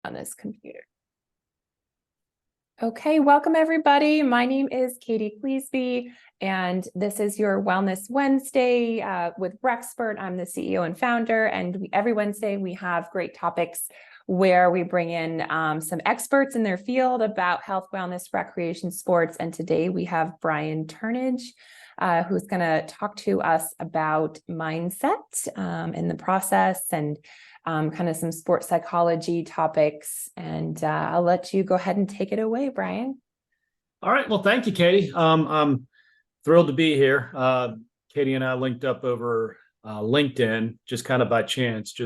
on this computer. Okay, welcome everybody. My name is Katie Cleesby, and this is your Wellness Wednesday with Brexpert. I'm the CEO and founder, and every Wednesday we have great topics where we bring in some experts in their field about health, wellness, recreation, sports. And today we have Brian Turnage, who's going to talk to us about mindset in the process and kind of some sports psychology topics. And I'll let you go ahead and take it away, Brian. All right. Well, thank you, Katie. I'm thrilled to be here. Katie and I linked up over LinkedIn just kind of by chance,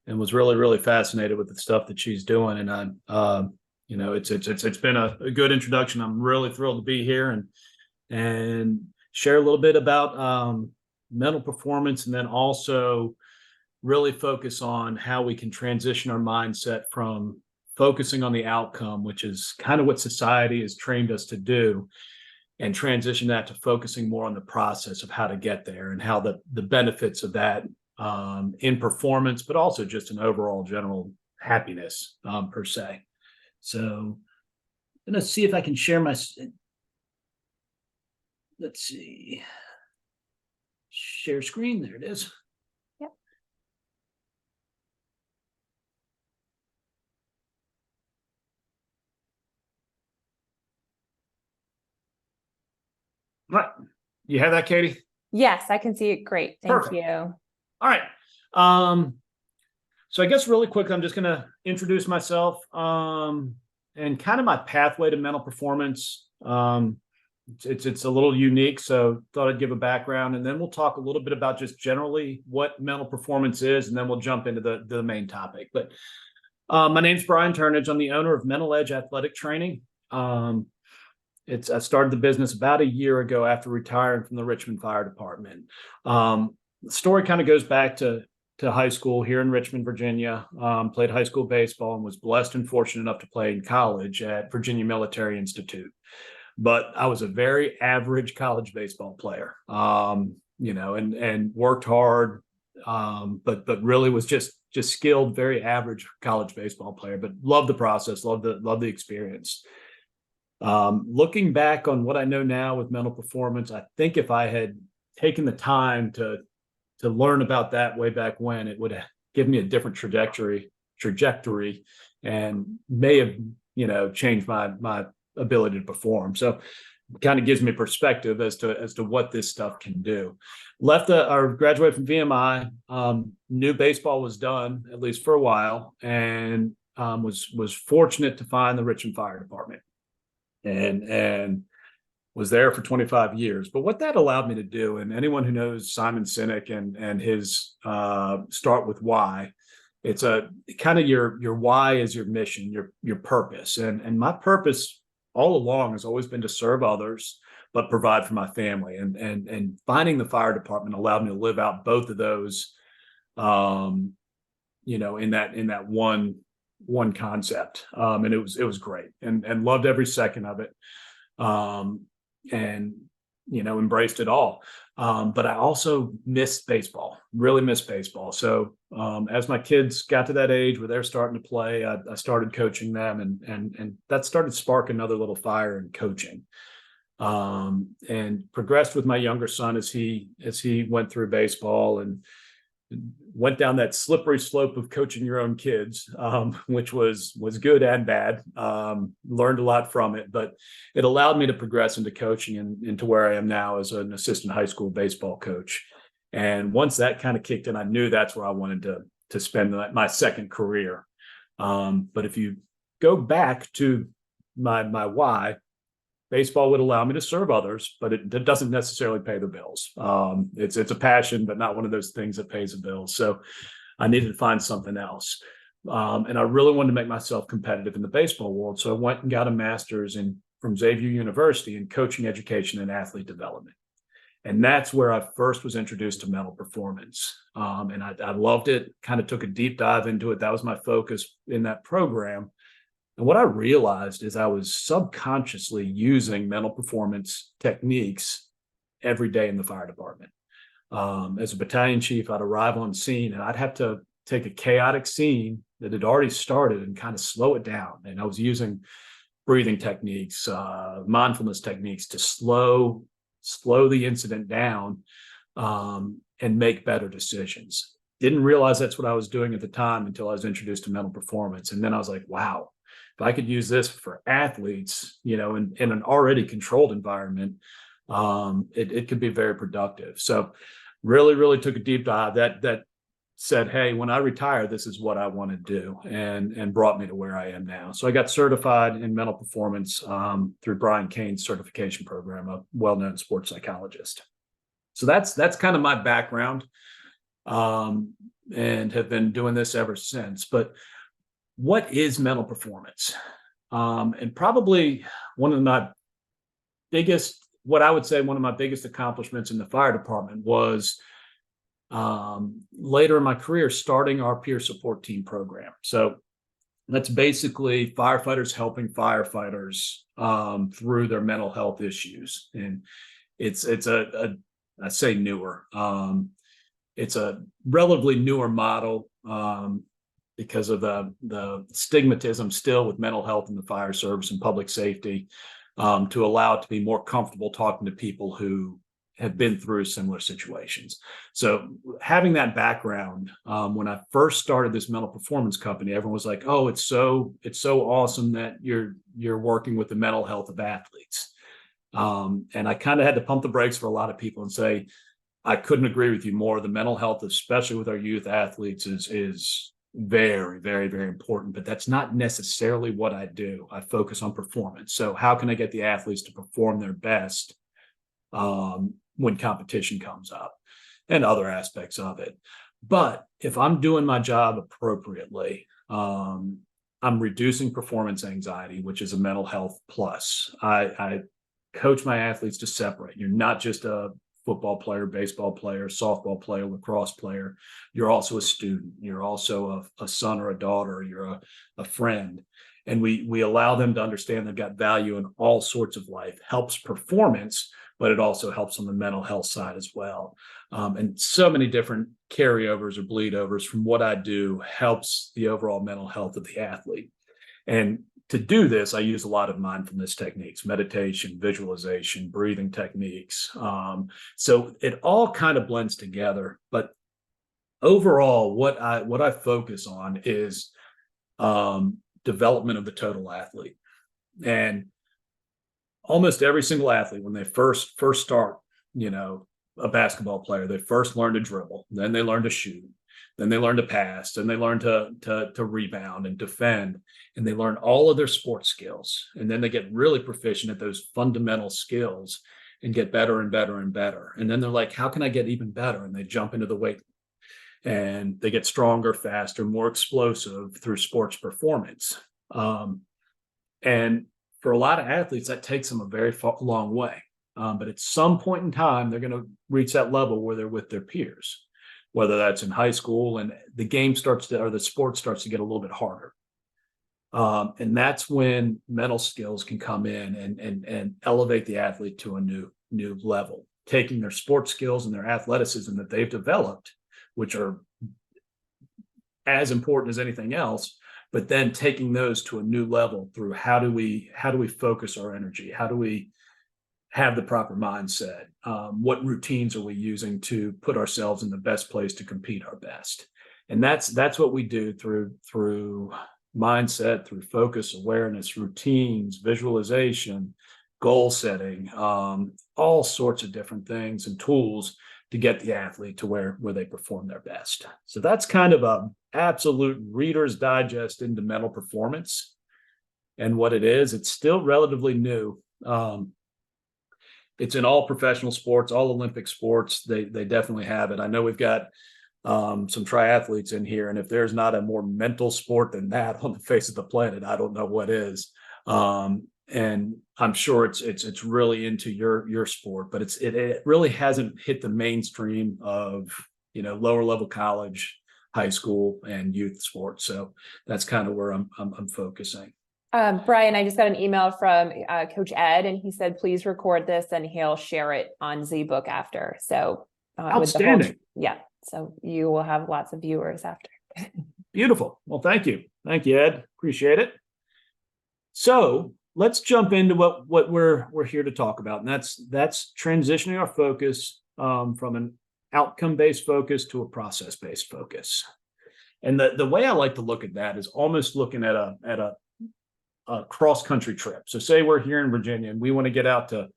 and was really, really fascinated with the stuff that she's doing. And it's been a good introduction. I'm really thrilled to be here and share a little bit about mental performance, and then also really focus on how we can transition our mindset from focusing on the outcome, which is kind of what society has trained us to do, and transition that to focusing more on the process of how to get there and how the benefits of that in performance, but also just an overall general happiness per se. So I'm going to see if I can share let's see, share screen. There it is. Yep. Right. You have that, Katie? Yes, I can see it. Great. Thank Perfect. you. All right. So I guess really quick, I'm just going to introduce myself and kind of my pathway to mental performance. It's a little unique, so thought I'd give a background, and then we'll talk a little bit about just generally what mental performance is, and then we'll jump into the main topic. But my name's Brian Turnage. I'm the owner of Mental Edge Athletic Training. I started the business about a year ago after retiring from the Richmond Fire Department. The story kind of goes back to high school here in Richmond, Virginia. Played high school baseball and was blessed and fortunate enough to play in college at Virginia Military Institute. But I was a very average college baseball player, and worked hard, but really was just skilled, very average college baseball player, but loved the process, loved the experience. Looking back on what I know now with mental performance, I think if I had taken the time to learn about that way back when, it would have given me a different trajectory and may have, changed my ability to perform. So it kind of gives me perspective as to what this stuff can do. Graduated from VMI, knew baseball was done, at least for a while, and was fortunate to find the Richmond Fire Department and was there for 25 years. But what that allowed me to do, and anyone who knows Simon Sinek and his start with why, it's a kind of your why is your mission, your purpose. And my purpose all along has always been to serve others, but provide for my family. And finding the fire department allowed me to live out both of those, in that one concept. And it was great and loved every second of it. Embraced it all. But I also really missed baseball. So as my kids got to that age where they're starting to play, I started coaching them, and that started to spark another little fire in coaching. And progressed with my younger son as he went through baseball and went down that slippery slope of coaching your own kids, which was good and bad. Learned a lot from it, but it allowed me to progress into coaching and into where I am now as an assistant high school baseball coach. And once that kind of kicked in, I knew that's where I wanted to spend my second career. But if you go back to my why, baseball would allow me to serve others, but it doesn't necessarily pay the bills. It's a passion, but not one of those things that pays the bills. So I needed to find something else. And I really wanted to make myself competitive in the baseball world. So I went and got a master's from Xavier University in coaching education and athlete development. And that's where I first was introduced to mental performance. And I loved it, kind of took a deep dive into it. That was my focus in that program. And what I realized is I was subconsciously using mental performance techniques every day in the fire department. As a battalion chief, I'd arrive on scene and I'd have to take a chaotic scene that had already started and kind of slow it down. And I was using breathing techniques, mindfulness techniques to slow the incident down, and make better decisions. Didn't realize that's what I was doing at the time until I was introduced to mental performance. And then I was like, wow, if I could use this for athletes, in an already controlled environment, it could be very productive. So really took a deep dive that said, hey, when I retire, this is what I want to do, and brought me to where I am now. So I got certified in mental performance through Brian Cain's certification program, a well-known sports psychologist. So that's kind of my background, and have been doing this ever since. But what is mental performance? And probably one of my biggest accomplishments in the fire department was later in my career, starting our peer support team program. So that's basically firefighters helping firefighters through their mental health issues. And it's I say newer. It's a relatively newer model because of the stigmatism still with mental health in the fire service and public safety, to allow it to be more comfortable talking to people who have been through similar situations. So having that background, when I first started this mental performance company, everyone was like, "Oh, it's so awesome that you're working with the mental health of athletes." And I kind of had to pump the brakes for a lot of people and say, I couldn't agree with you more. The mental health, especially with our youth athletes, is very, very, very important, but that's not necessarily what I do. I focus on performance. So how can I get the athletes to perform their best when competition comes up, and other aspects of it? But if I'm doing my job appropriately, I'm reducing performance anxiety, which is a mental health plus. I coach my athletes to separate. You're not just a football player, baseball player, softball player, lacrosse player. You're also a student. You're also a son or a daughter. You're a friend. And we allow them to understand they've got value in all sorts of life. Helps performance, but it also helps on the mental health side as well. And so many different carryovers or bleed overs from what I do helps the overall mental health of the athlete. And to do this, I use a lot of mindfulness techniques, meditation, visualization, breathing techniques. So it all kind of blends together. But overall, what I focus on is development of the total athlete. And almost every single athlete, when they first start, a basketball player, they first learn to dribble, then they learn to shoot, then they learn to pass, then they learn to rebound and defend, and they learn all of their sports skills. And then they get really proficient at those fundamental skills and get better and better and better. And then they're like, how can I get even better? And they jump into the weight, and they get stronger, faster, more explosive through sports performance. And for a lot of athletes, that takes them a very long way. But at some point in time, they're going to reach that level where they're with their peers, whether that's in high school, and the sport starts to get a little bit harder. And that's when mental skills can come in and elevate the athlete to a new level, taking their sports skills and their athleticism that they've developed, which are as important as anything else, but then taking those to a new level through how do we focus our energy? How do we have the proper mindset? What routines are we using to put ourselves in the best place to compete our best? And that's what we do through mindset, through focus, awareness, routines, visualization, goal setting, all sorts of different things and tools to get the athlete to where they perform their best. So that's kind of a absolute Reader's Digest into mental performance and what it is. It's still relatively new. It's in all professional sports, all Olympic sports. They definitely have it. I know we've got some triathletes in here, and if there's not a more mental sport than that on the face of the planet, I don't know what is. And I'm sure it's really into your sport, but it really hasn't hit the mainstream of lower level college, high school, and youth sports. So that's kind of where I'm focusing. Brian, I just got an email from Coach Ed, and he said, please record this and he'll share it on ZBook after. So outstanding. So you will have lots of viewers after. Beautiful. Well, thank you. Thank you, Ed. Appreciate it. So let's jump into what we're here to talk about. And that's transitioning our focus from an outcome-based focus to a process-based focus. And the way I like to look at that is almost looking at a cross-country trip. So say we're here in Virginia and we want to get out to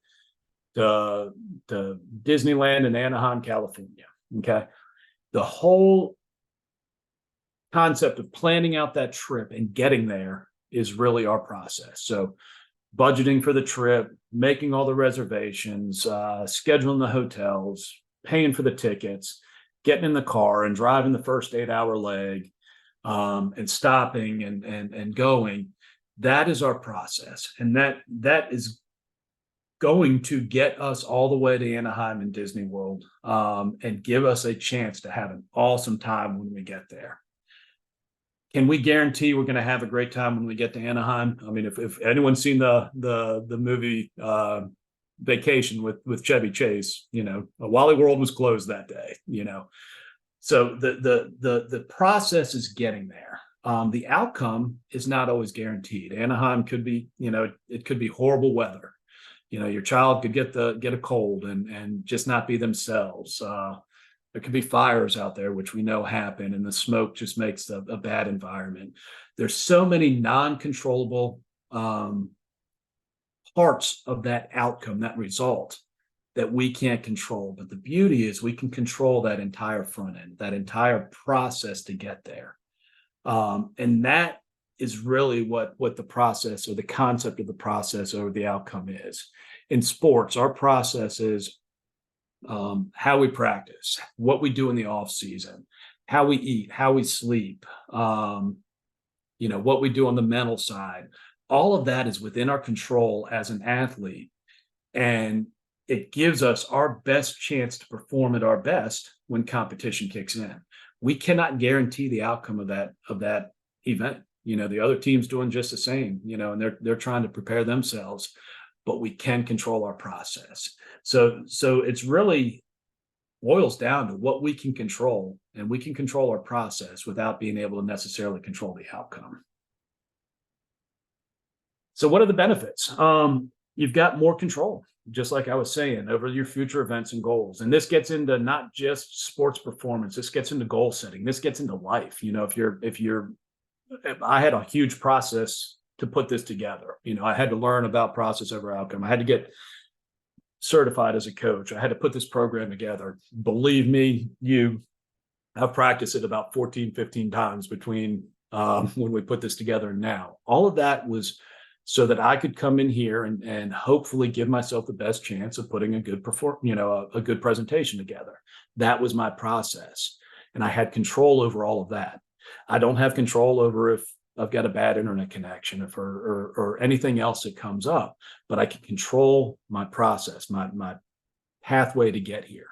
Disneyland in Anaheim, California. Okay. The whole concept of planning out that trip and getting there is really our process. So budgeting for the trip, making all the reservations, scheduling the hotels, paying for the tickets, getting in the car and driving the first 8-hour leg, and stopping and going. That is our process. And that is going to get us all the way to Anaheim and Disney World, and give us a chance to have an awesome time when we get there. Can we guarantee we're going to have a great time when we get to Anaheim? I mean, if anyone's seen the movie Vacation with Chevy Chase, Wally World was closed that day, So the process is getting there. The outcome is not always guaranteed. Anaheim could be, it could be horrible weather. Your child could get a cold and just not be themselves. There could be fires out there, which we know happen, and the smoke just makes a bad environment. There's so many non-controllable parts of that outcome, that result, that we can't control. But the beauty is we can control that entire front end, that entire process to get there. And that is really what the process or the concept of the process over the outcome is. In sports, our process is how we practice, what we do in the off season, how we eat, how we sleep, what we do on the mental side. All of that is within our control as an athlete. And it gives us our best chance to perform at our best when competition kicks in. We cannot guarantee the outcome of that event. The other team's doing just the same, and they're trying to prepare themselves, but we can control our process. So it's really boils down to what we can control, and we can control our process without being able to necessarily control the outcome. So what are the benefits? You've got more control, just like I was saying, over your future events and goals. And this gets into not just sports performance. This gets into goal setting. This gets into life. I had a huge process to put this together. I had to learn about process over outcome. I had to get certified as a coach. I had to put this program together. Believe me, I've practiced it about 14, 15 times between when we put this together and now. All of that was so that I could come in here and hopefully give myself the best chance of putting a good a good presentation together. That was my process. And I had control over all of that. I don't have control over if I've got a bad internet connection or anything else that comes up, but I can control my process, my pathway to get here.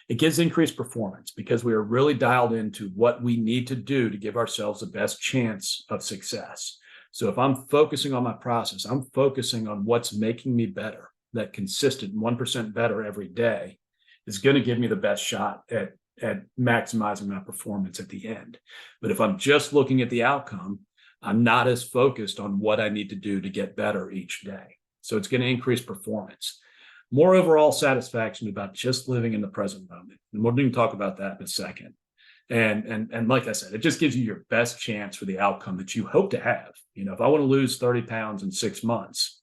It gives increased performance because we are really dialed into what we need to do to give ourselves the best chance of success. So if I'm focusing on my process, I'm focusing on what's making me better. That consistent 1% better every day is going to give me the best shot at maximizing my performance at the end. But if I'm just looking at the outcome, I'm not as focused on what I need to do to get better each day. So it's going to increase performance. More overall satisfaction about just living in the present moment. And we're going to talk about that in a second. And like I said, it just gives you your best chance for the outcome that you hope to have. If I want to lose 30 pounds in 6 months,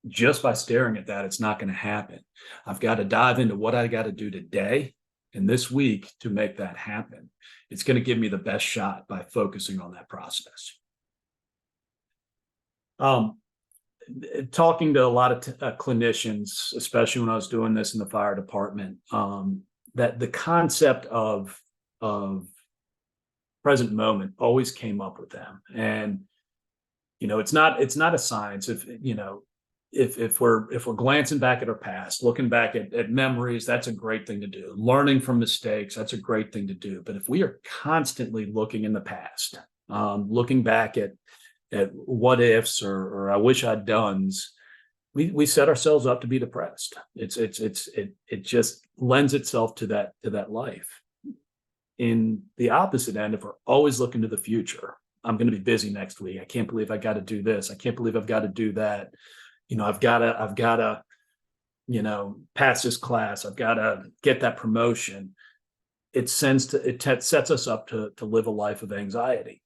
just by staring at that, it's not going to happen. I've got to dive into what I got to do today and this week to make that happen. It's going to give me the best shot by focusing on that process. Talking to a lot of clinicians, especially when I was doing this in the fire department, that the concept of present moment always came up with them. And, it's not a science. If we're glancing back at our past, looking back at memories, that's a great thing to do. Learning from mistakes, that's a great thing to do. But if we are constantly looking in the past, looking back at what ifs or I wish I'd done's, we set ourselves up to be depressed. It just lends itself to that life. in the opposite end, if we're always looking to the future, I'm going to be busy next week. I can't believe I got to do this. I can't believe I've got to do that. I've got to, pass this class. I've got to get that promotion. It sets us up to live a life of anxiety.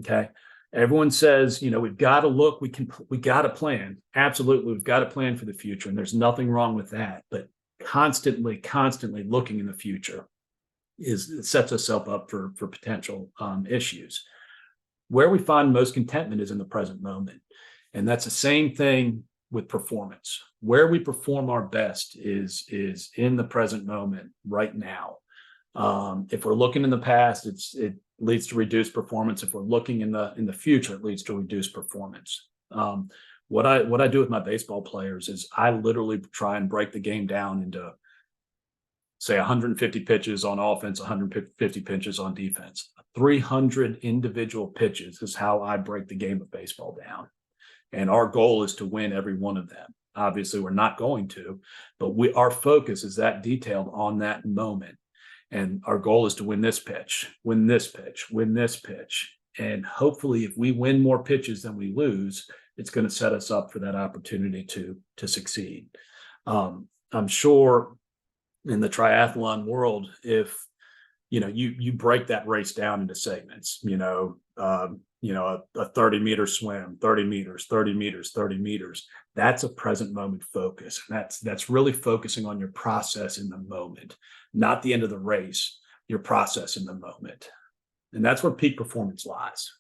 Okay. Everyone says, we've got to look, we got to plan. Absolutely. We've got to plan for the future. And there's nothing wrong with that, but constantly looking in the future it sets us up for potential issues. Where we find most contentment is in the present moment. And that's the same thing with performance. Where we perform our best is in the present moment right now. If we're looking in the past, it leads to reduced performance. If we're looking in the future, it leads to reduced performance. What I do with my baseball players is I literally try and break the game down into, say, 150 pitches on offense, 150 pitches on defense. 300 individual pitches is how I break the game of baseball down. And our goal is to win every one of them. Obviously, we're not going to, but our focus is that detailed on that moment. And our goal is to win this pitch, win this pitch, win this pitch. And hopefully, if we win more pitches than we lose, it's going to set us up for that opportunity to succeed. I'm sure in the triathlon world, if you break that race down into segments, a 30-meter swim, 30 meters, 30 meters, 30 meters. That's a present moment focus. That's really focusing on your process in the moment, not the end of the race, your process in the moment. And that's where peak performance lies.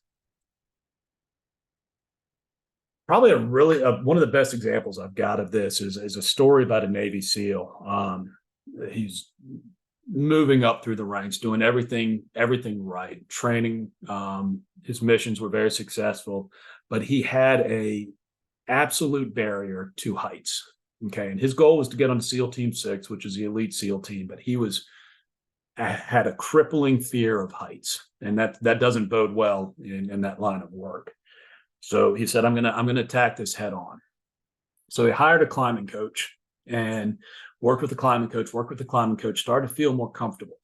Probably one of the best examples I've got of this is a story about a Navy SEAL. He's moving up through the ranks, doing everything right, training. His missions were very successful, but he had a absolute barrier to heights. Okay. And his goal was to get on SEAL Team 6, which is the elite SEAL team, but he had a crippling fear of heights. And that doesn't bode well in that line of work. So he said, I'm gonna attack this head on. So he hired a climbing coach and worked with the climbing coach, started to feel more comfortable.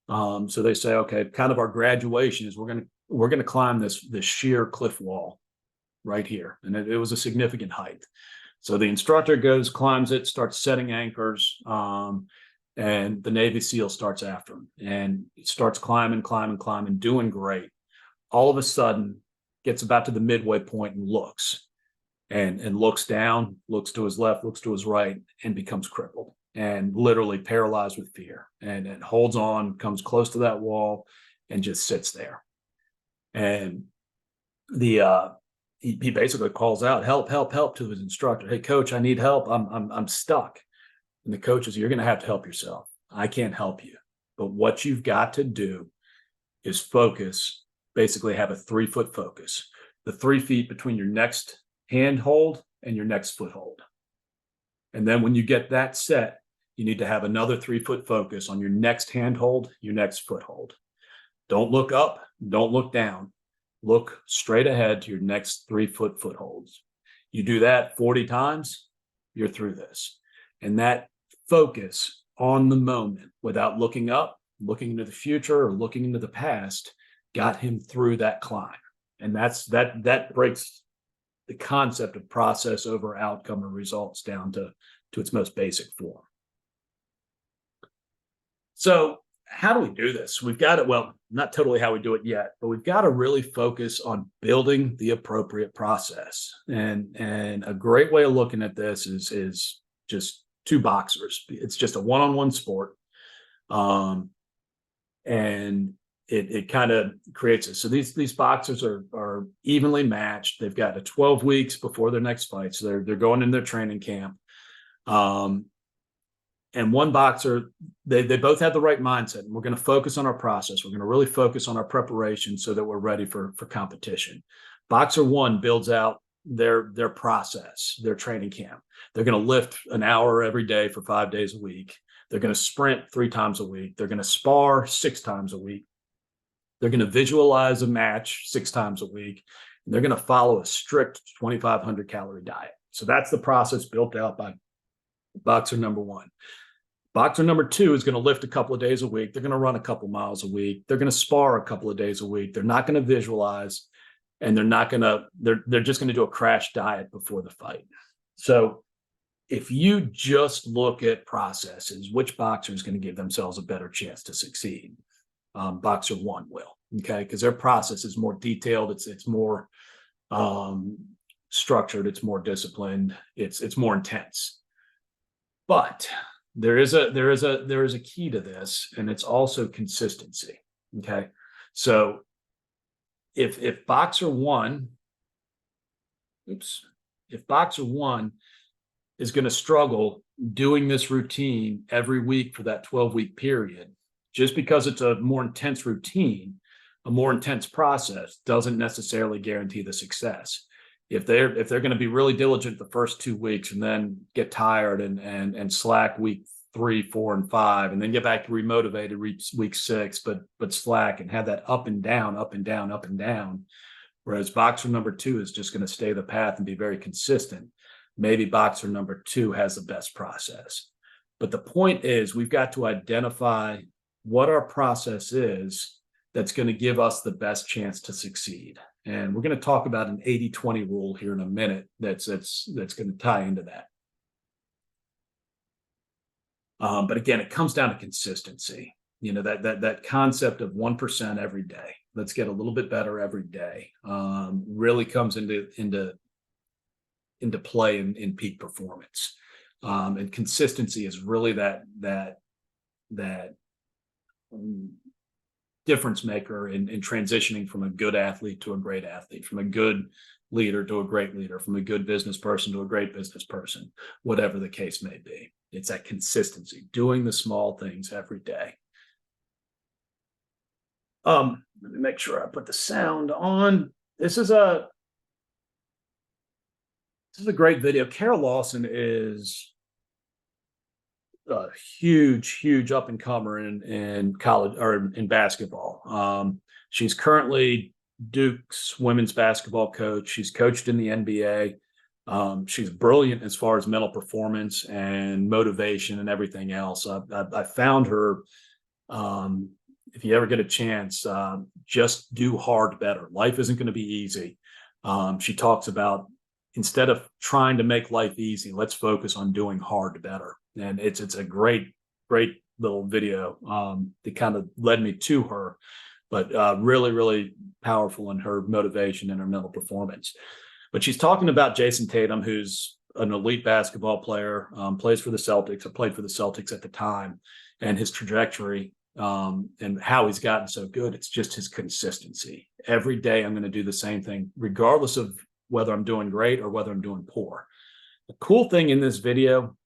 So they say, okay, kind of our graduation is we're gonna climb this sheer cliff wall right here. And it was a significant height. So the instructor climbs it, starts setting anchors, and the Navy SEAL starts after him and starts climbing, doing great. All of a sudden, gets about to the midway point and looks down, looks to his left, looks to his right, and becomes crippled and literally paralyzed with fear. And it holds on, comes close to that wall, and just sits there. And he basically calls out, help to his instructor. Hey, coach, I need help. I'm stuck. And the coach says, you're going to have to help yourself. I can't help you. But what you've got to do is focus, basically have a 3-foot focus, the 3 feet between your next hand hold and your next foot hold. And then when you get that set, you need to have another 3-foot focus on your next hand hold, your next foot hold. Don't look up, don't look down. Look straight ahead to your next 3-foot footholds. You do that 40 times, you're through this. And that focus on the moment without looking up, looking into the future, or looking into the past got him through that climb. And that breaks the concept of process over outcome or results down to its most basic form. So how do we do this? We've got it, well, not totally how we do it yet, but we've got to really focus on building the appropriate process. And a great way of looking at this is just 2 boxers. It's just a one-on-one sport. And it kind of creates it. So these boxers are evenly matched. They've got 12 weeks before their next fight. So they're going in their training camp. And one boxer, they both have the right mindset. And we're going to focus on our process. We're going to really focus on our preparation so that we're ready for competition. Boxer 1 builds out their process, their training camp. They're going to lift an hour every day for 5 days a week. They're going to sprint 3 times a week. They're going to spar 6 times a week. They're going to visualize a match 6 times a week. And they're going to follow a strict 2,500 calorie diet. So that's the process built out by boxer number 1. Boxer number 2 is going to lift a couple of days a week. They're going to run a couple miles a week. They're going to spar a couple of days a week. They're not going to visualize, and they're just going to do a crash diet before the fight. So if you just look at processes, which boxer is going to give themselves a better chance to succeed? Boxer 1 will, okay, because their process is more detailed. It's more structured. It's more disciplined. It's more intense. But there is a key to this, and it's also consistency. Okay, so if boxer 1 is going to struggle doing this routine every week for that 12-week period, just because it's a more intense routine, a more intense process, doesn't necessarily guarantee the success. If they're going to be really diligent the first 2 weeks and then get tired and slack week 3, 4, and 5, and then get back to remotivated week 6, but slack and have that up and down, up and down, up and down. Whereas boxer number 2 is just going to stay the path and be very consistent. Maybe boxer number 2 has the best process. But the point is, we've got to identify what our process is that's going to give us the best chance to succeed. And we're going to talk about an 80-20 rule here in a minute that's going to tie into that. But again, it comes down to consistency. You know, that concept of 1% every day. Let's get a little bit better every day. Really comes into play in peak performance. And consistency is really that difference maker in transitioning from a good athlete to a great athlete, from a good leader to a great leader, from a good business person to a great business person, whatever the case may be. It's that consistency, doing the small things every day. Let me make sure I put the sound on. This is a great video. Kara Lawson is a huge up and comer in college or in basketball. She's currently Duke's women's basketball coach. She's coached in the NBA. She's brilliant as far as mental performance and motivation and everything else. I found her. If you ever get a chance, just do hard better. Life isn't going to be easy. She talks about, instead of trying to make life easy, let's focus on doing hard better. And it's a great little video that kind of led me to her, but really powerful in her motivation and her mental performance. But she's talking about Jason Tatum, who's an elite basketball player, plays for the Celtics, or played for the Celtics at the time, and his trajectory and how he's gotten so good. It's just his consistency. Every day I'm going to do the same thing, regardless of whether I'm doing great or whether I'm doing poor. The cool thing in this video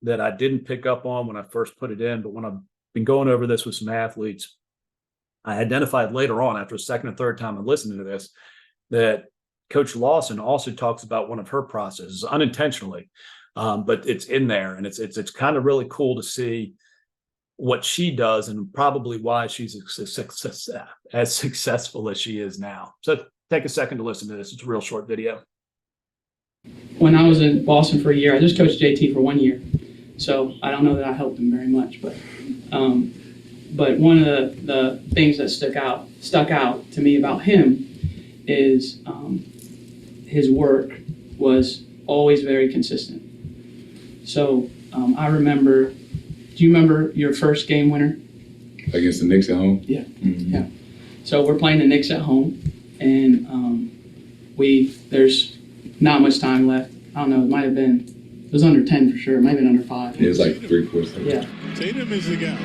that I didn't pick up on when I first put it in, but when I've been going over this with some athletes, I identified later on, after a second or third time of listening to this, that Coach Lawson also talks about one of her processes unintentionally, but it's in there, and it's kind of really cool to see what she does and probably why she's as successful as she is now. So take a second to listen to this. It's a real short video. When I was in Boston for a year, I just coached JT for 1 year. So I don't know that I helped him very much, but one of the things that stuck out to me about him is his work was always very consistent. So I remember, do you remember your first game winner? Against the Knicks at home? Yeah. Mm-hmm. Yeah. So we're playing the Knicks at home, and there's not much time left. I don't know, it was under 10 for sure, maybe under 5. It was like 3 quarters. Yeah. Tatum is the guy.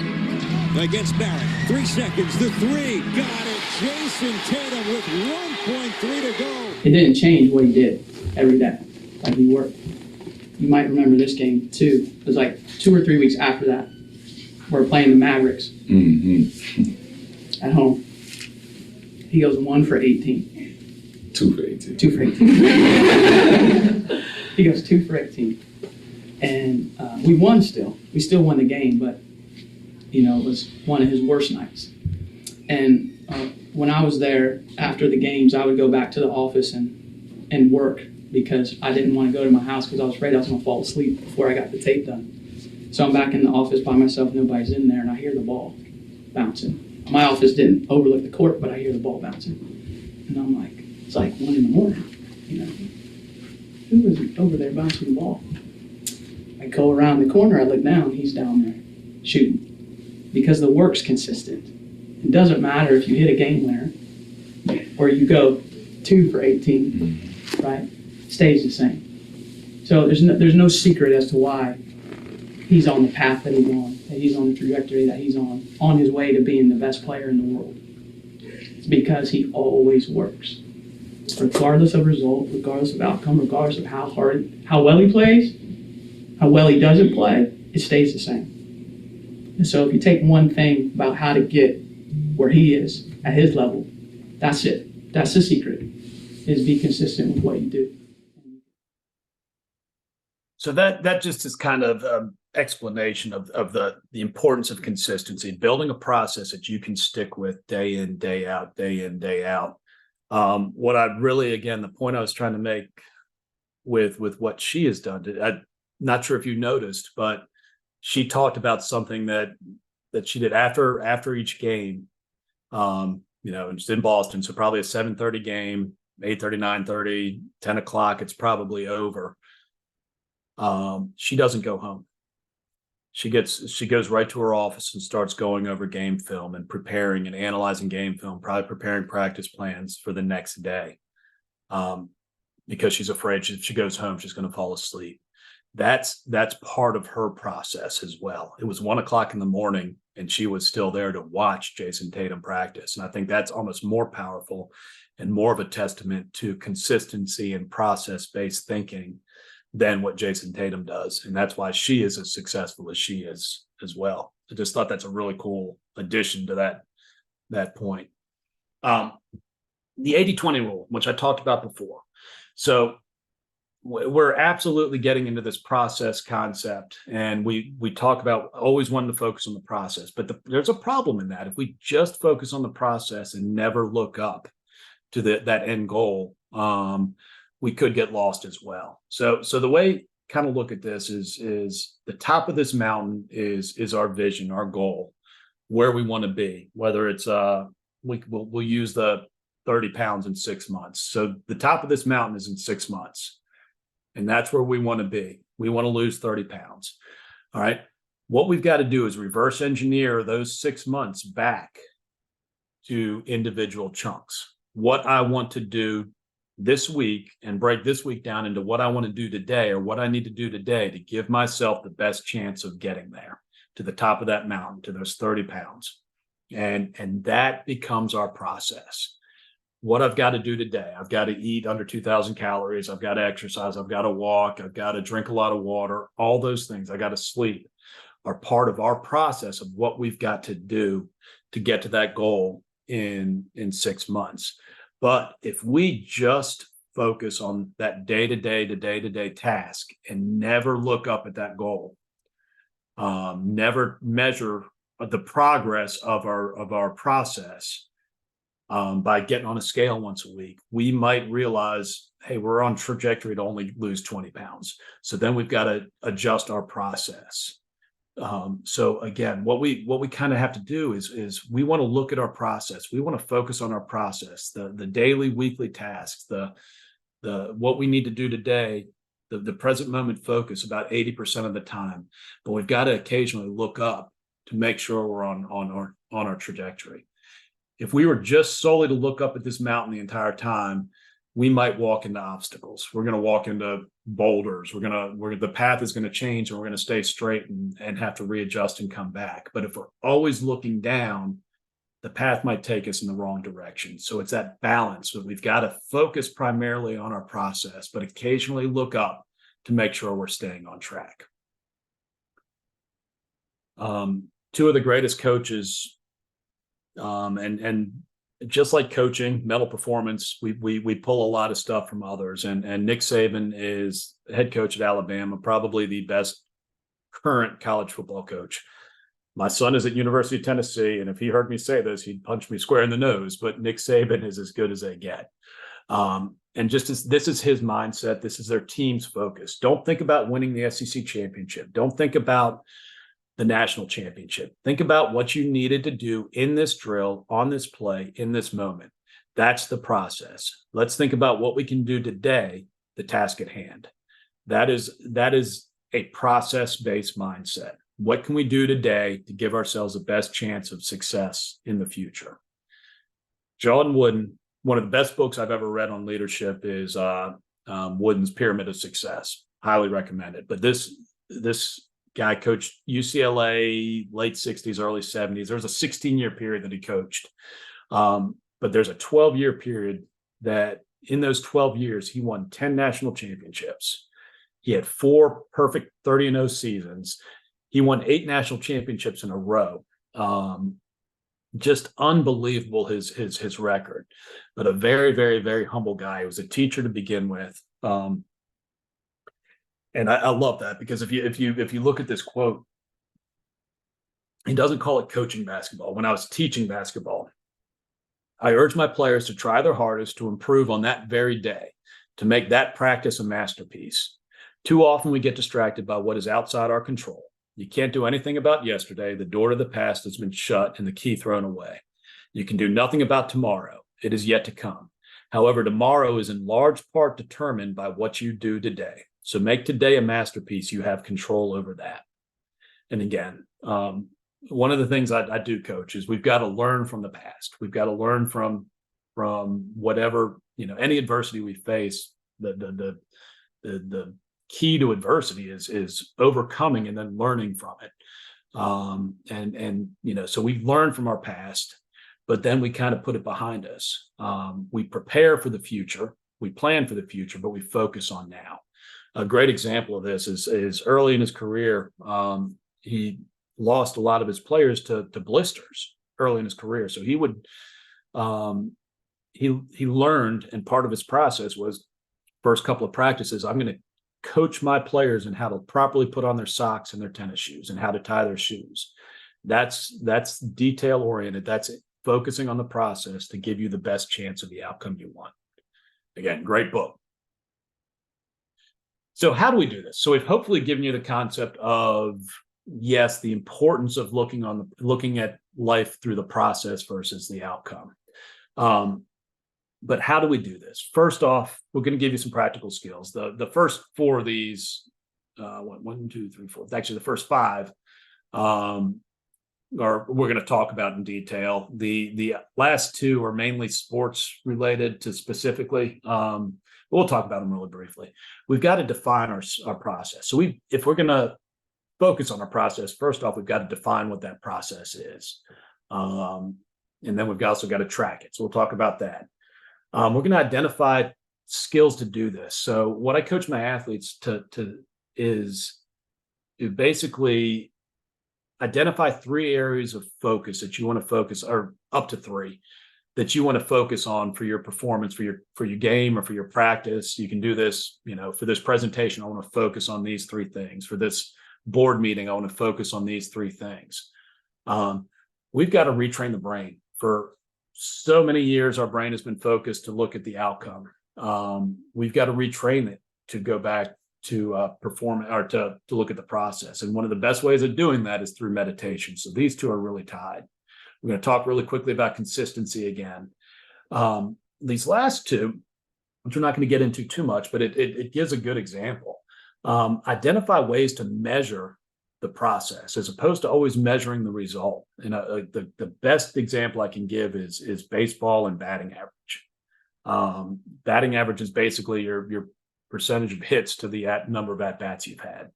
Against Barrett, 3 seconds, the 3, got it. Jason Tatum with 1.3 to go. It didn't change what he did every day, like he worked. You might remember this game too. It was like 2 or 3 weeks after that. We're playing the Mavericks at home. He goes 1 for 18. 2 for 18. 2 for 18. He goes 2 for 18. And we won still. We still won the game, but, it was one of his worst nights. And when I was there after the games, I would go back to the office and work because I didn't want to go to my house because I was afraid I was going to fall asleep before I got the tape done. So I'm back in the office by myself, nobody's in there, and I hear the ball bouncing. My office didn't overlook the court, but I hear the ball bouncing. And I'm like, it's like 1 a.m, you know. Who is over there bouncing the ball? I go around the corner, I look down, he's down there shooting. Because the work's consistent. It doesn't matter if you hit a game winner or you go 2 for 18, right? It stays the same. So there's no secret as to why he's on the path that he's on, that he's on the trajectory that he's on his way to being the best player in the world. It's because he always works. Regardless of result, regardless of outcome, regardless of how well he plays, how well he doesn't play, it stays the same. And so if you take one thing about how to get where he is at his level, that's it. That's the secret, is be consistent with what you do. So that just is kind of explanation of the importance of consistency, building a process that you can stick with day in, day out, day in, day out. What I really, again, the point I was trying to make with what she has done, I'm not sure if you noticed, but she talked about something that she did after each game. You know, it's in Boston, so probably a 7:30 game, 8:30, 9:30, 10 o'clock, it's probably over. She doesn't go home. She goes right to her office and starts going over game film and preparing and analyzing game film, probably preparing practice plans for the next day. Because she's afraid if she goes home, she's going to fall asleep. That's part of her process as well. It was 1 o'clock in the morning and she was still there to watch Jason Tatum practice. And I think that's almost more powerful and more of a testament to consistency and process-based thinking than what Jason Tatum does. And that's why she is as successful as she is as well. I just thought that's a really cool addition to that point. The 80-20 rule, which I talked about before. So we're absolutely getting into this process concept, and we talk about always wanting to focus on the process, but there's a problem in that. If we just focus on the process and never look up to that end goal, we could get lost as well. So the way kind of look at this is the top of this mountain is our vision, our goal, where we want to be, whether it's we'll use the 30 pounds in 6 months. So the top of this mountain is in 6 months. And that's where we want to be. We want to lose 30 pounds. All right. What we've got to do is reverse engineer those 6 months back to individual chunks. What I want to do this week, and break this week down into what I want to do today, or what I need to do today to give myself the best chance of getting there to the top of that mountain, to those 30 pounds. And that becomes our process. What I've got to do today, I've got to eat under 2,000 calories. I've got to exercise. I've got to walk. I've got to drink a lot of water. All those things, I got to sleep, are part of our process of what we've got to do to get to that goal in 6 months. But if we just focus on that day-to-day task and never look up at that goal, never measure the progress of our process, by getting on a scale once a week, we might realize, hey, we're on trajectory to only lose 20 pounds. So then we've got to adjust our process. So again, what we kind of have to do is we want to look at our process. We want to focus on our process, the daily, weekly tasks, the what we need to do today, the present moment focus about 80% of the time. But we've got to occasionally look up to make sure we're on our trajectory. If we were just solely to look up at this mountain the entire time, we might walk into obstacles. We're going to walk into boulders. The path is going to change, and we're going to stay straight and have to readjust and come back. But if we're always looking down, the path might take us in the wrong direction. So it's that balance that we've got to focus primarily on our process, but occasionally look up to make sure we're staying on track. Two of the greatest coaches, and just like coaching, mental performance, we pull a lot of stuff from others. And Nick Saban is head coach at Alabama, probably the best current college football coach. My son is at University of Tennessee, and if he heard me say this, he'd punch me square in the nose. But Nick Saban is as good as they get. And just as this is his mindset, this is their team's focus. Don't think about winning the SEC championship. Don't think about the national championship. Think about what you needed to do in this drill, on this play, in this moment. That's the process. Let's think about what we can do today, the task at hand. That is a process-based mindset. What can we do today to give ourselves the best chance of success in the future? John Wooden, one of the best books I've ever read on leadership is Wooden's Pyramid of Success. Highly recommend it. But this guy coached UCLA late 60s, early 70s. There was a 16-year period that he coached. But there's a 12-year period that in those 12 years, he won 10 national championships. He had 4 perfect 30-0 seasons. He won 8 national championships in a row. Just unbelievable his record, but a very, very, very humble guy. He was a teacher to begin with. And I love that, because if you look at this quote, he doesn't call it coaching basketball. When I was teaching basketball, I urge my players to try their hardest to improve on that very day, to make that practice a masterpiece. Too often we get distracted by what is outside our control. You can't do anything about yesterday. The door to the past has been shut and the key thrown away. You can do nothing about tomorrow. It is yet to come. However, tomorrow is in large part determined by what you do today. So make today a masterpiece. You have control over that. And again, one of the things I do, coach, is we've got to learn from the past. We've got to learn from whatever, any adversity we face. The key to adversity is overcoming and then learning from it. So we've learned from our past, but then we kind of put it behind us. We prepare for the future, we plan for the future, but we focus on now. A great example of this is early in his career, he lost a lot of his players to blisters early in his career. So he would, he learned, and part of his process was first couple of practices, I'm going to coach my players in how to properly put on their socks and their tennis shoes and how to tie their shoes. That's detail oriented. That's focusing on the process to give you the best chance of the outcome you want. Again, great book. So how do we do this? So we've hopefully given you the concept of, yes, the importance of looking at life through the process versus the outcome. But how do we do this? First off, we're going to give you some practical skills. The first 4 of these, 1, 2, 3, 4, actually the first 5 we're going to talk about in detail. The last 2 are mainly sports related to specifically. We'll talk about them really briefly. We've got to define our process. So if we're going to focus on our process, first off, we've got to define what that process is. And then we've also got to track it. So we'll talk about that. We're going to identify skills to do this. So what I coach my athletes is to basically identify 3 areas of focus that you want to focus, or up to 3 that you want to focus on for your performance, for your game, or for your practice. You can do this, for this presentation, I want to focus on these 3 things. For this board meeting, I want to focus on these 3 things. We've got to retrain the brain. For so many years, our brain has been focused to look at the outcome. We've got to retrain it to go back to perform, or to look at the process. And one of the best ways of doing that is through meditation. So these 2 are really tied. We're going to talk really quickly about consistency again. These last 2, which we're not going to get into too much, but it gives a good example. Identify ways to measure the process as opposed to always measuring the result. And the best example I can give is baseball and batting average. Batting average is basically your percentage of hits to the number of at-bats you've had.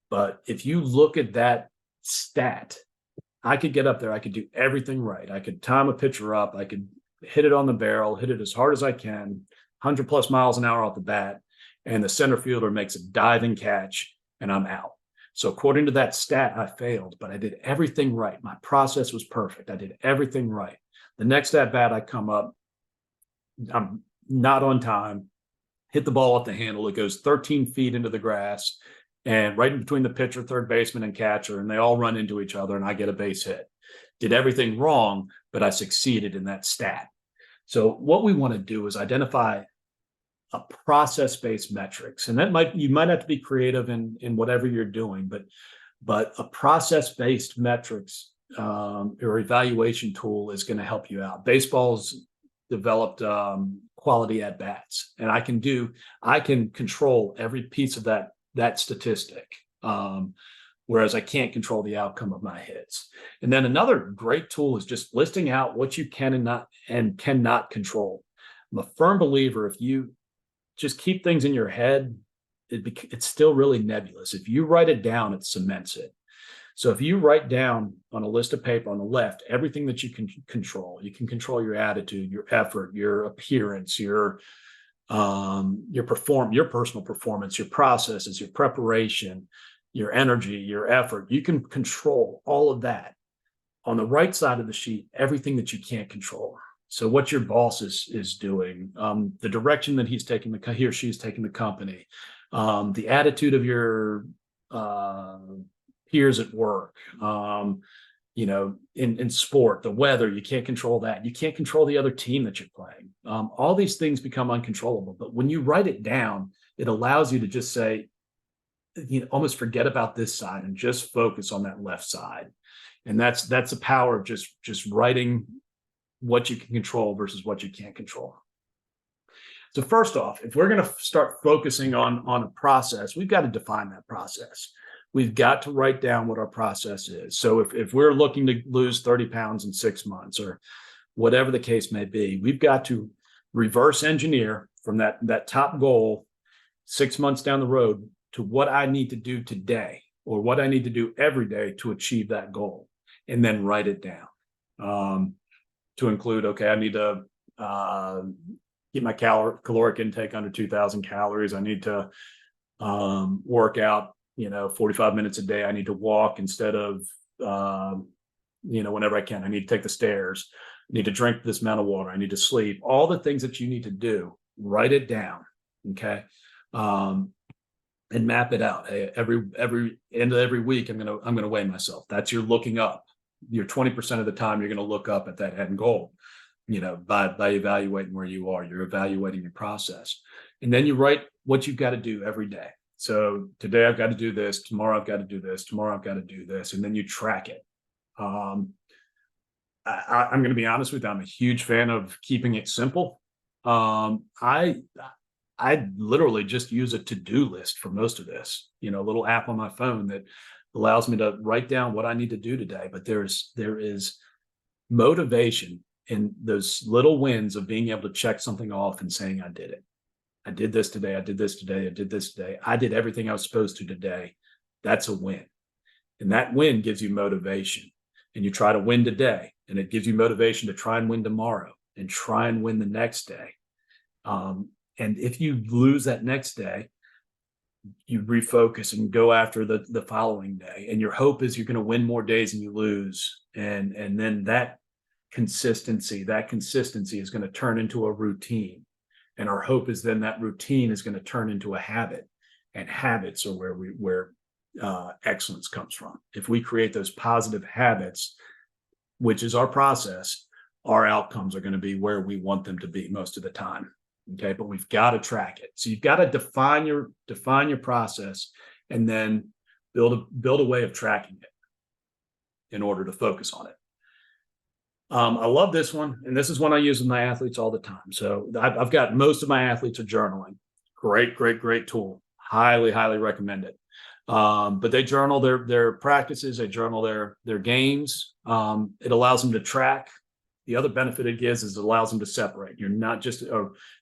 But if you look at that stat, I could get up there, I could do everything right. I could time a pitcher up, I could hit it on the barrel, hit it as hard as I can, 100+ miles an hour off the bat, and the center fielder makes a diving catch and I'm out. So according to that stat, I failed, but I did everything right. My process was perfect. I did everything right. The next at bat, I come up, I'm not on time, hit the ball off the handle. It goes 13 feet into the grass and right in between the pitcher, third baseman, and catcher, and they all run into each other and I get a base hit. Did everything wrong, but I succeeded in that stat. So what we want to do is identify process-based metrics. And you might have to be creative in whatever you're doing, but a process-based metrics or evaluation tool is going to help you out. Baseball's developed quality at bats, and I can control every piece of that statistic. Whereas I can't control the outcome of my hits. And then another great tool is just listing out what you can and cannot control. I'm a firm believer, if you just keep things in your head, it's still really nebulous. If you write it down, it cements it. So if you write down on a list of paper on the left everything that you can control your attitude, your effort, your appearance, your personal performance, your processes, your preparation, your energy, your effort. You can control all of that. On the right side of the sheet, everything that you can't control. So what your boss is doing, the direction that he or she's taking the company, the attitude of your peers at work, in sport, the weather, you can't control that. You can't control the other team that you're playing. All these things become uncontrollable. But when you write it down, it allows you to just say, almost forget about this side and just focus on that left side. And that's the power of just writing what you can control versus what you can't control. So first off, if we're going to start focusing on a process, we've got to define that process. We've got to write down what our process is. So if we're looking to lose 30 pounds in 6 months or whatever the case may be, we've got to reverse engineer from that top goal 6 months down the road to what I need to do today or what I need to do every day to achieve that goal, and then write it down to include, okay, I need to keep my caloric intake under 2,000 calories. I need to work out, 45 minutes a day. I need to walk instead of, whenever I can. I need to take the stairs. I need to drink this amount of water. I need to sleep. All the things that you need to do, write it down, okay? And map it out. Every end of every week, I'm gonna weigh myself. That's your looking up. You're 20% of the time you're gonna look up at that end goal, by evaluating where you are. You're evaluating your process. And then you write what you've got to do every day. So today I've got to do this, tomorrow I've got to do this, tomorrow I've got to do this, and then you track it. I'm going to be honest with you, I'm a huge fan of keeping it simple. I literally just use a to-do list for most of this, a little app on my phone that allows me to write down what I need to do today. But there is motivation in those little wins of being able to check something off and saying, I did it. I did this today. I did this today. I did this today. I did everything I was supposed to today. That's a win. And that win gives you motivation. And you try to win today, and it gives you motivation to try and win tomorrow and try and win the next day. And if you lose that next day, you refocus and go after the following day. And your hope is you're going to win more days than you lose. And then that consistency is going to turn into a routine. And our hope is then that routine is going to turn into a habit. And habits are where excellence comes from. If we create those positive habits, which is our process, our outcomes are going to be where we want them to be most of the time. Okay, but we've got to track it. So you've got to define your process, and then build a way of tracking it in order to focus on it. I love this one, and this is one I use with my athletes all the time. So I've got most of my athletes are journaling. Great tool. Highly recommend it. But they journal their practices. They journal their games. It allows them to track. The other benefit it gives is it allows them to separate. You're not just,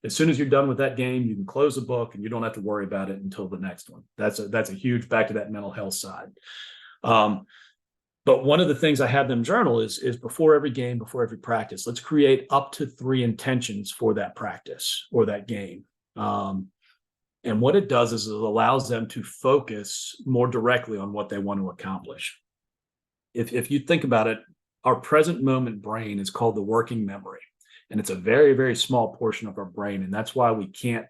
as soon as you're done with that game, you can close the book and you don't have to worry about it until the next one. That's a huge, back to that mental health side. But one of the things I have them journal is before every game, before every practice, let's create up to 3 intentions for that practice or that game. And what it does is it allows them to focus more directly on what they want to accomplish. If you think about it, our present moment brain is called the working memory, and it's a very small portion of our brain. And that's why we can't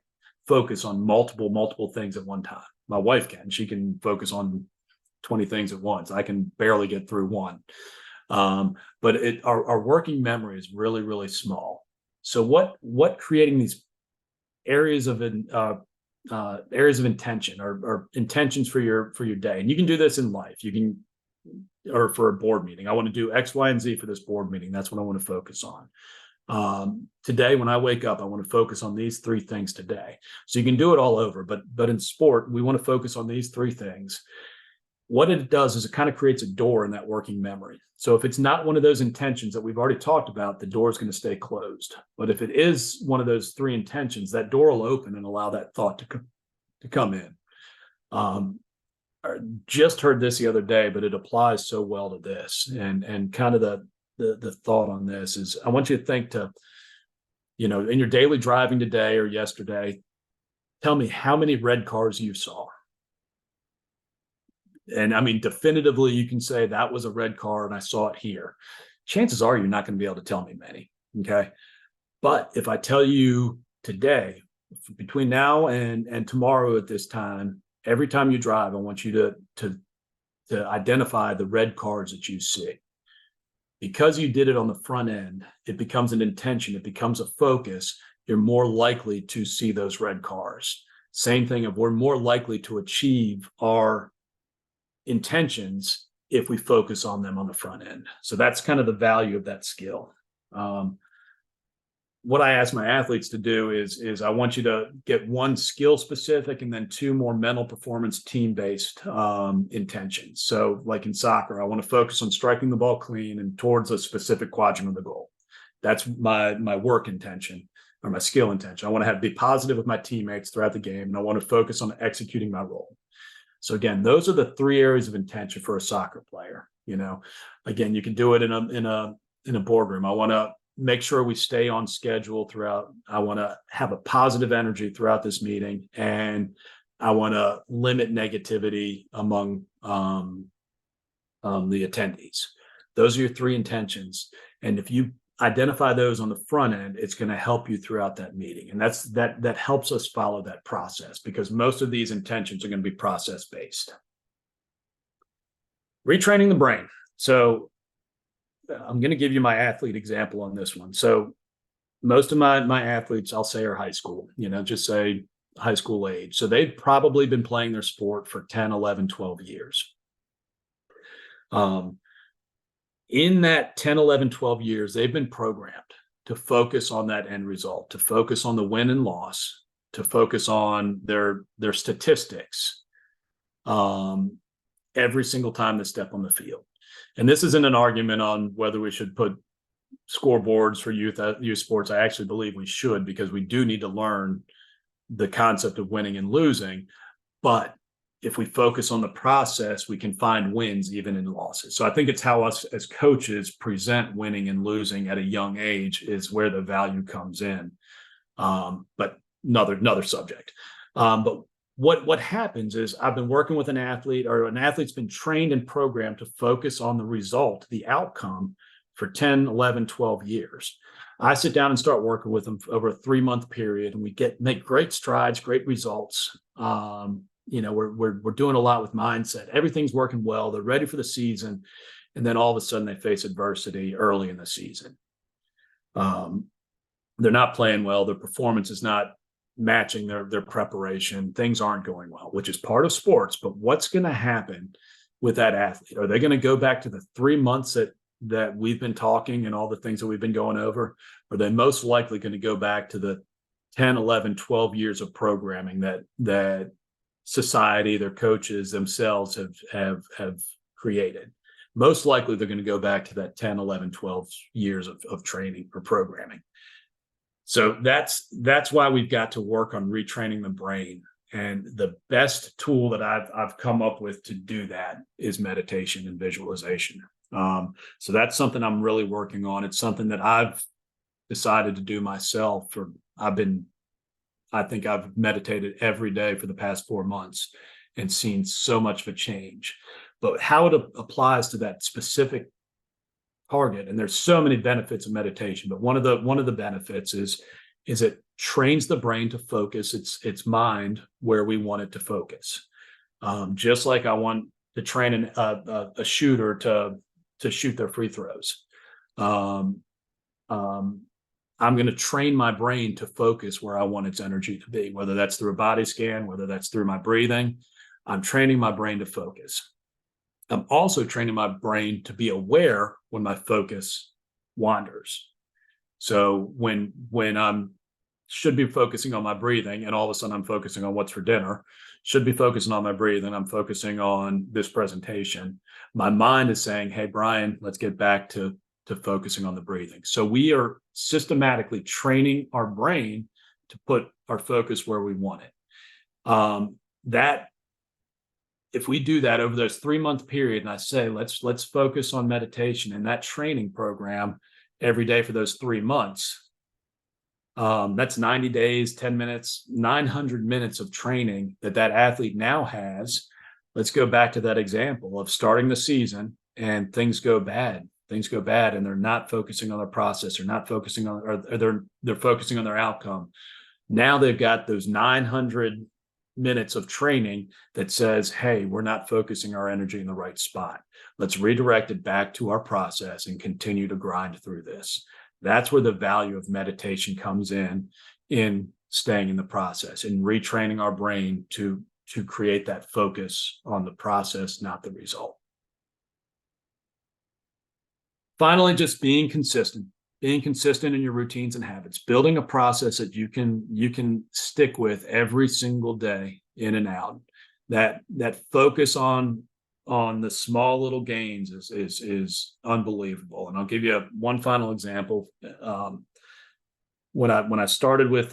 focus on multiple things at one time. My wife can. She can focus on 20 things at once. I can barely get through one. But our working memory is really small. So what creating these areas of intention or intentions for your day. And you can do this in life. You can, or for a board meeting. I want to do X, Y, and Z for this board meeting. That's what I want to focus on. Today, when I wake up, I want to focus on these 3 things today. So you can do it all over, but in sport, we want to focus on these 3 things. What it does is it kind of creates a door in that working memory. So if it's not one of those intentions that we've already talked about, the door is going to stay closed. But if it is one of those 3 intentions, that door will open and allow that thought to come in. I just heard this the other day, but it applies so well to this. And kind of the thought on this is, I want you to think to, in your daily driving today or yesterday, tell me how many red cars you saw. And I mean, definitively, you can say that was a red car and I saw it here. Chances are you're not going to be able to tell me many. Okay. But if I tell you today, between now and tomorrow at this time, every time you drive, I want you to identify the red cars that you see. Because you did it on the front end, it becomes an intention. It becomes a focus. You're more likely to see those red cars. Same thing of we're more likely to achieve our intentions if we focus on them on the front end. So that's kind of the value of that skill. What I ask my athletes to do is I want you to get 1 skill specific and then 2 more mental performance team-based intentions. So like in soccer, I want to focus on striking the ball clean and towards a specific quadrant of the goal. That's my work intention or my skill intention. I want to be positive with my teammates throughout the game, and I want to focus on executing my role. So again, those are the 3 areas of intention for a soccer player. Again, you can do it in a boardroom. I want to make sure we stay on schedule throughout. I want to have a positive energy throughout this meeting, and I want to limit negativity among the attendees. Those are your 3 intentions. And if you identify those on the front end, it's going to help you throughout that meeting. And that helps us follow that process, because most of these intentions are going to be process based. Retraining the brain. So I'm going to give you my athlete example on this one. So most of my athletes, I'll say, are high school, just say high school age. So they've probably been playing their sport for 10, 11, 12 years. In that 10, 11, 12 years, they've been programmed to focus on that end result, to focus on the win and loss, to focus on their statistics every single time they step on the field. And this isn't an argument on whether we should put scoreboards for youth sports. I actually believe we should, because we do need to learn the concept of winning and losing. But if we focus on the process, we can find wins even in losses. So I think it's how us as coaches present winning and losing at a young age is where the value comes in. But another subject. But what happens is I've been working with an athlete, or an athlete's been trained and programmed to focus on the result, the outcome, for 10, 11, 12 years. I sit down and start working with them over a 3-month period, and we make great strides, great results. We're doing a lot with mindset. Everything's working well. They're ready for the season. And then all of a sudden they face adversity early in the season. They're not playing well. Their performance is not matching their preparation. Things aren't going well, which is part of sports. But what's going to happen with that athlete? Are they going to go back to the 3 months that we've been talking and all the things that we've been going over? Or are they most likely going to go back to the 10, 11, 12 years of programming that society, their coaches themselves have created? Most likely they're going to go back to that 10, 11, 12 years of training or programming. So that's why we've got to work on retraining the brain. And the best tool that I've come up with to do that is meditation and visualization. So that's something I'm really working on. It's something that I've decided to do myself. I think I've meditated every day for the past 4 months and seen so much of a change. But how it applies to that specific target, and there's so many benefits of meditation, but one of the benefits is it trains the brain to focus its mind where we want it to focus. Just like I want to train a shooter to shoot their free throws. I'm going to train my brain to focus where I want its energy to be, whether that's through a body scan, whether that's through my breathing. I'm training my brain to focus. I'm also training my brain to be aware when my focus wanders. So when I'm should be focusing on my breathing and all of a sudden I'm focusing on what's for dinner, should be focusing on my breathing, I'm focusing on this presentation. My mind is saying, hey, Brian, let's get back to focusing on the breathing. So we are systematically training our brain to put our focus where we want it. That if we do that over those 3-month period, and I say, let's focus on meditation and that training program every day for those 3 months, that's 90 days, 10 minutes, 900 minutes of training that athlete now has. Let's go back to that example of starting the season and things go bad and they're not focusing on their process, they're not focusing on, or they're focusing on their outcome. Now they've got those 900 minutes of training that says, hey, we're not focusing our energy in the right spot. Let's redirect it back to our process and continue to grind through this. That's where the value of meditation comes in staying in the process and retraining our brain to create that focus on the process, not the result. Finally, just being consistent in your routines and habits, building a process that you can stick with every single day in and out. That focus on the small little gains is unbelievable. And I'll give you one final example. When I started with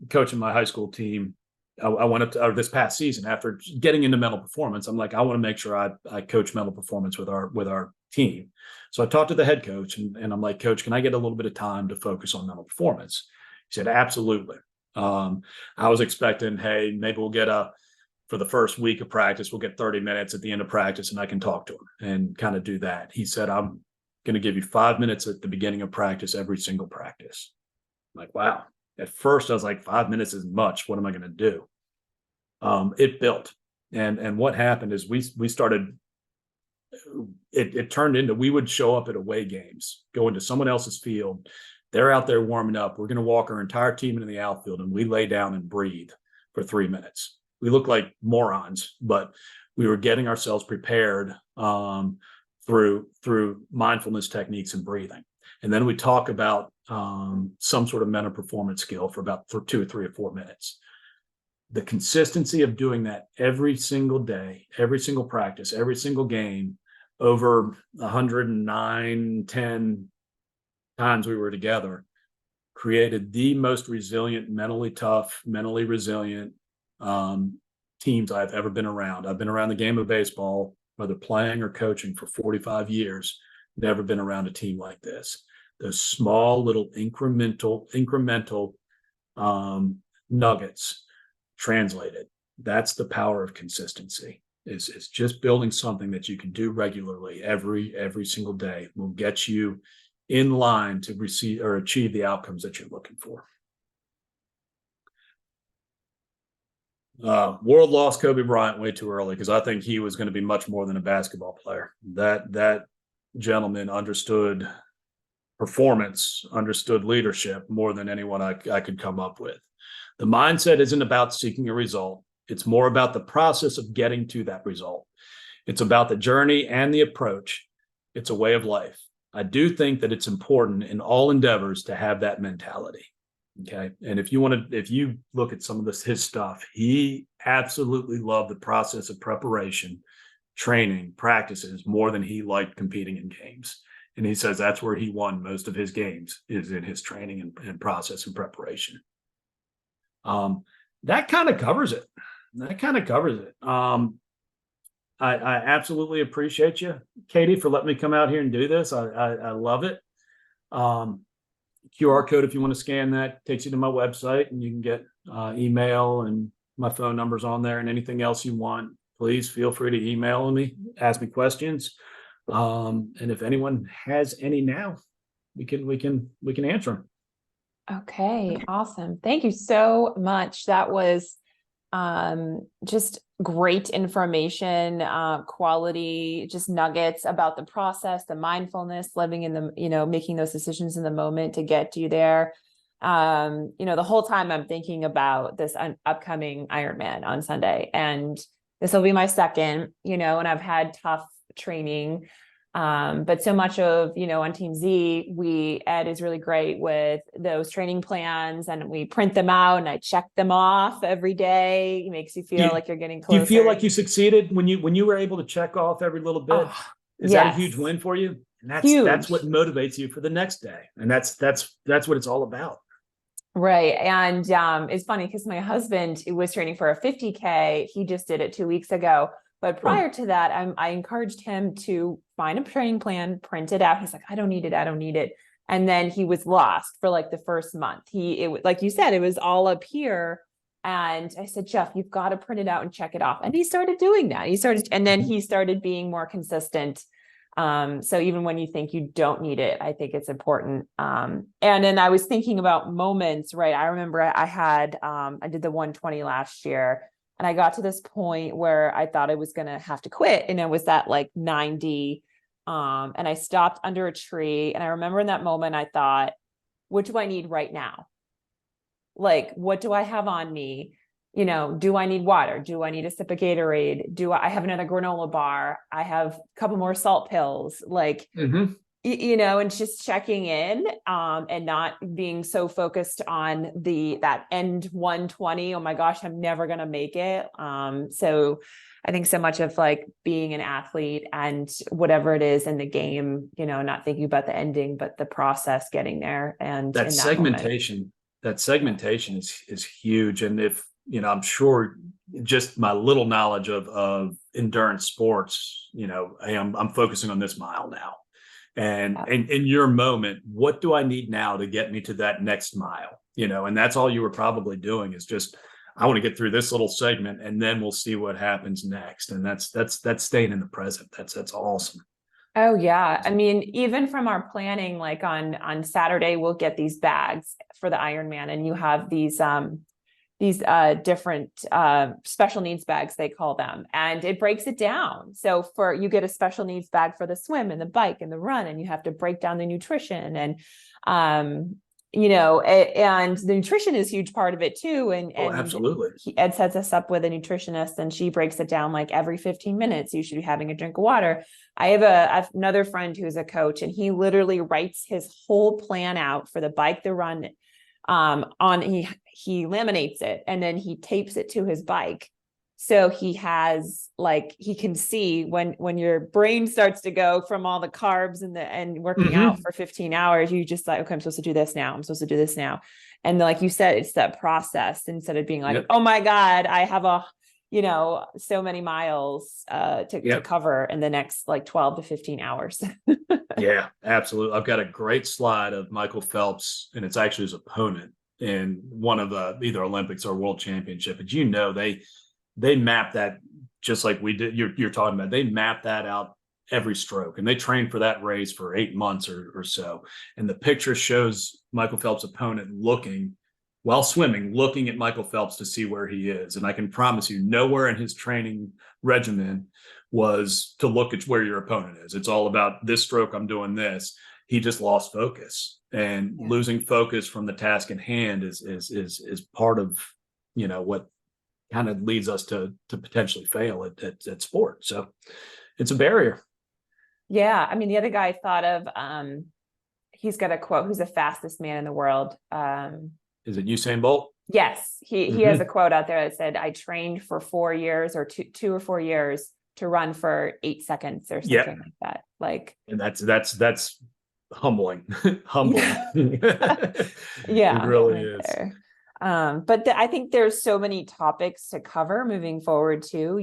coaching my high school team, I went up to this past season after getting into mental performance. I'm like, I want to make sure I coach mental performance with our team. So I talked to the head coach and I'm like, Coach, can I get a little bit of time to focus on mental performance? He said, absolutely. I was expecting, hey, maybe we'll get for the first week of practice, we'll get 30 minutes at the end of practice and I can talk to him and kind of do that. He said, I'm going to give you 5 minutes at the beginning of practice, every single practice. I'm like, wow. At first I was like, 5 minutes isn't much. What am I going to do? It built. And what happened is we started, it turned into, we would show up at away games, go into someone else's field. They're out there warming up. We're going to walk our entire team into the outfield and we lay down and breathe for 3 minutes. We look like morons, but we were getting ourselves prepared through mindfulness techniques and breathing. And then we talk about some sort of mental performance skill for about 2 or 3 or 4 minutes. The consistency of doing that every single day, every single practice, every single game, over 109-10 times we were together, created the most resilient, mentally tough, mentally resilient teams I've ever been around. I've been around the game of baseball, whether playing or coaching, for 45 years. Never been around a team like this. Those small little incremental nuggets translated. That's the power of consistency. Is just building something that you can do regularly every single day will get you in line to receive or achieve the outcomes that you're looking for. World lost Kobe Bryant way too early because I think he was going to be much more than a basketball player. That gentleman understood performance, understood leadership more than anyone I could come up with. The mindset isn't about seeking a result. It's more about the process of getting to that result. It's about the journey and the approach. It's a way of life. I do think that it's important in all endeavors to have that mentality. Okay. And if you look at some of his stuff, he absolutely loved the process of preparation, training, practices more than he liked competing in games. And he says that's where he won most of his games, is in his training and process and preparation. That kind of covers it. I absolutely appreciate you, Katie, for letting me come out here and do this. I love it. QR code, if you want to scan that, takes you to my website and you can get email, and my phone number's on there, and anything else you want, please feel free to email me, ask me questions. And if anyone has any now, we can answer them. Okay, awesome. Thank you so much. That was just great information, quality, just nuggets about the process, the mindfulness, living in the, making those decisions in the moment to get you there. The whole time I'm thinking about this upcoming Ironman on Sunday, and this will be my second, and I've had tough training. But so much of, on Team Z, Ed is really great with those training plans, and we print them out and I check them off every day. It makes you feel like you're getting closer. Do you feel like you succeeded when you were able to check off every little bit? Is that a huge win for you? And that's what motivates you for the next day. And that's what it's all about. Right. And it's funny because my husband was training for a 50K. He just did it 2 weeks ago. But prior to that, I encouraged him to find a training plan, print it out. He's like, I don't need it. And then he was lost for like the first month. Like you said, it was all up here. And I said, Jeff, you've got to print it out and check it off. And he started doing that. And then he started being more consistent. So even when you think you don't need it, I think it's important. And then I was thinking about moments, right? I remember I did the 120 last year, and I got to this point where I thought I was going to have to quit. And it was at like 90. And I stopped under a tree. And I remember in that moment, I thought, what do I need right now? Like, what do I have on me? Do I need water? Do I need a sip of Gatorade? Do I have another granola bar? I have a couple more salt pills, like, and just checking in, and not being so focused on that end 120. Oh my gosh, I'm never going to make it. So I think so much of like being an athlete and whatever it is in the game, not thinking about the ending, but the process getting there. And that segmentation is huge. And if, I'm sure just my little knowledge of endurance sports, I'm focusing on this mile now. And in your moment, what do I need now to get me to that next mile? And that's all you were probably doing is just, I want to get through this little segment and then we'll see what happens next. And that's staying in the present. That's awesome. Oh yeah. I mean, even from our planning, like on Saturday, we'll get these bags for the Ironman, and you have these different special needs bags, they call them, and it breaks it down. So you get a special needs bag for the swim and the bike and the run, and you have to break down the nutrition, and and the nutrition is a huge part of it too. And absolutely. Ed sets us up with a nutritionist, and she breaks it down like every 15 minutes, you should be having a drink of water. I have another friend who's a coach, and he literally writes his whole plan out for the bike, the run, he laminates it and then he tapes it to his bike. So he has he can see when your brain starts to go from all the carbs and working out for 15 hours, you just like, okay, I'm supposed to do this now. I'm supposed to do this now. And like you said, it's that process instead of being like, oh my God, I have so many miles to cover in the next like 12 to 15 hours. Yeah, absolutely. I've got a great slide of Michael Phelps, and it's actually his opponent in one of the either Olympics or World Championship. But they map that just like we did. You're talking about. They map that out every stroke, and they train for that race for 8 months or so. And the picture shows Michael Phelps' opponent while swimming, looking at Michael Phelps to see where he is. And I can promise you, nowhere in his training regimen was to look at where your opponent is. It's all about this stroke, I'm doing this. He just lost focus, and losing focus from the task in hand is part of, what kind of leads us to potentially fail at sport. So it's a barrier. Yeah. I mean, the other guy I thought of, he's got a quote, who's the fastest man in the world. Is it Usain Bolt? Yes. He has a quote out there that said, I trained for 4 years or two or 4 years to run for 8 seconds or something like that. And that's humbling. Humbling. Yeah. It really is. But I think there's so many topics to cover moving forward too,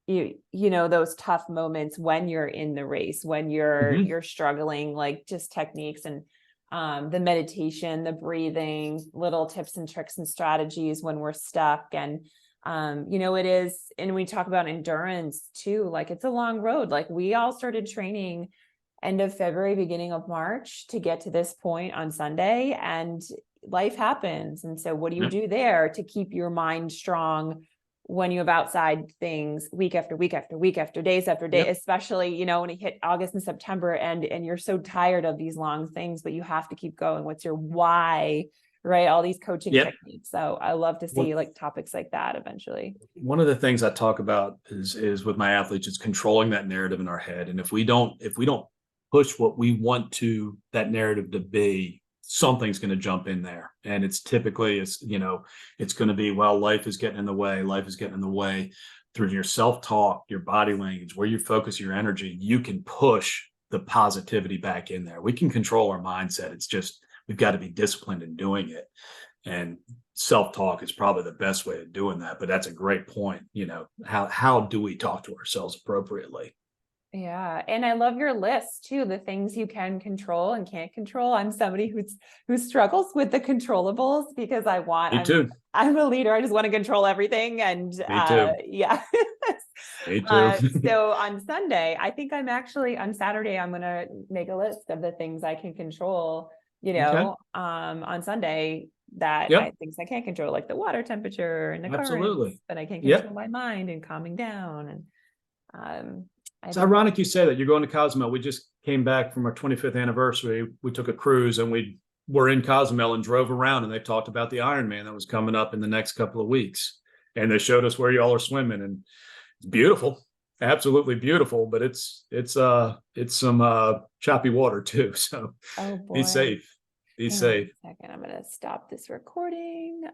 those tough moments when you're in the race, when you're struggling, like just techniques and the meditation, the breathing, little tips and tricks and strategies when we're stuck. And it is, and we talk about endurance too, like it's a long road. Like we all started training end of February, beginning of March to get to this point on Sunday. And life happens. And so what do you Yep. do there to keep your mind strong when you have outside things week after week after week after days after day, Yep. especially, you know, when it hit August and September and you're so tired of these long things, but you have to keep going. What's your why, right? All these coaching Yep. techniques. So I love to see Well- like topics like that eventually. One of the things I talk about is with my athletes, is controlling that narrative in our head. And if we don't push what we want that narrative to be, something's going to jump in there. And it's typically, it's going to be, well, life is getting in the way. Life is getting in the way. Through your self-talk, your body language, where you focus your energy, you can push the positivity back in there. We can control our mindset. It's just, we've got to be disciplined in doing it. And self-talk is probably the best way of doing that. But that's a great point. How do we talk to ourselves appropriately? Yeah. And I love your list too, the things you can control and can't control. I'm somebody who struggles with the controllables because Me too. I'm a leader. I just want to control everything. And yeah. Me too. So on Sunday, I think on Saturday, I'm going to make a list of the things I can control, on Sunday that things I can't control, like the water temperature and the currents, Absolutely. but I can Yep. control my mind and calming down. And, It's ironic you say that. You're going to Cozumel. We just came back from our 25th anniversary. We took a cruise and we were in Cozumel and drove around, and they talked about the Ironman that was coming up in the next couple of weeks. And they showed us where y'all are swimming, and it's beautiful, absolutely beautiful, but it's some choppy water too. So oh boy. be safe. Be Hang on safe. a second. I'm going to stop this recording.